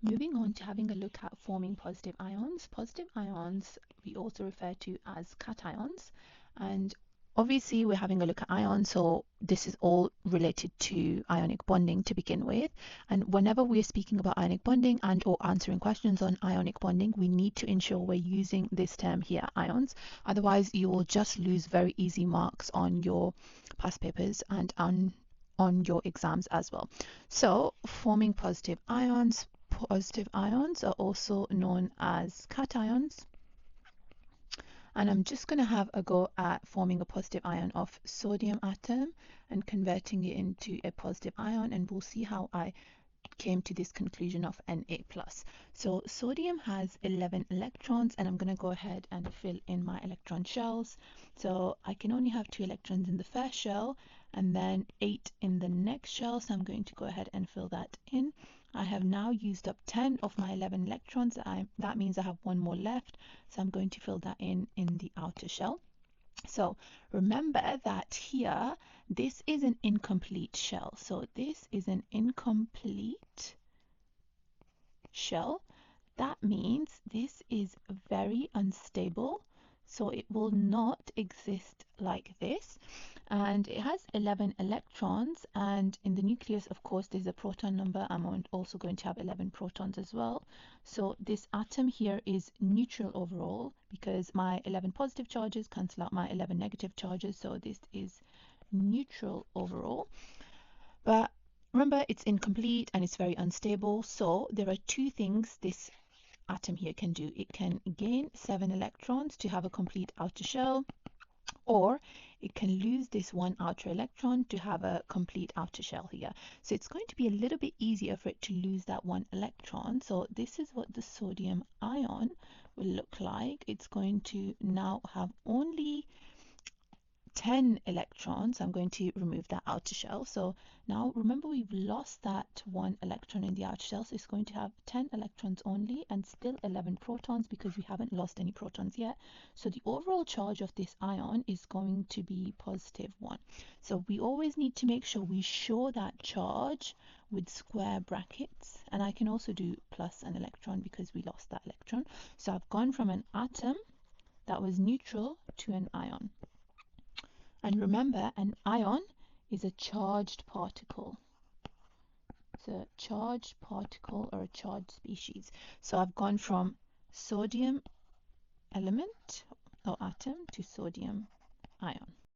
Moving on to having a look at forming positive ions. Positive ions we also refer to as cations, and obviously we're having a look at ions, so this is all related to ionic bonding to begin with. And whenever we're speaking about ionic bonding and or answering questions on ionic bonding, we need to ensure we're using this term here, ions. Otherwise you will just lose very easy marks on your past papers and on your exams as well. So forming positive ions are also known as cations. And I'm just going to have a go at forming a positive ion of sodium atom and converting it into a positive ion, and we'll see how I came to this conclusion of Na+. So sodium has 11 electrons, and I'm going to go ahead and fill in my electron shells. So I can only have 2 electrons in the first shell and then 8 in the next shell, so I'm going to go ahead and fill that in. I have now used up 10 of my 11 electrons. That means I have 1 more left, so I'm going to fill that in the outer shell. So remember that here this is an incomplete shell. So this is an incomplete shell. That means this is very unstable. So it will not exist like this. And it has 11 electrons, and in the nucleus, of course, there's a proton number. I'm also going to have 11 protons as well. So this atom here is neutral overall because my 11 positive charges cancel out my 11 negative charges. So this is neutral overall. But remember, it's incomplete and it's very unstable. So there are 2 things this atom here can do. It can gain 7 electrons to have a complete outer shell, or it can lose this 1 outer electron to have a complete outer shell here. So it's going to be a little bit easier for it to lose that 1 electron. So this is what the sodium ion will look like. It's going to now have only 10 electrons. I'm going to remove that outer shell. So now remember, we've lost that 1 electron in the outer shell, so it's going to have 10 electrons only and still 11 protons because we haven't lost any protons yet. So the overall charge of this ion is going to be positive 1. So we always need to make sure we show that charge with square brackets, and I can also do plus an electron because we lost that electron. So I've gone from an atom that was neutral to an ion. And remember, an ion is a charged particle. It's a charged particle or a charged species. So I've gone from sodium element or atom to sodium ion.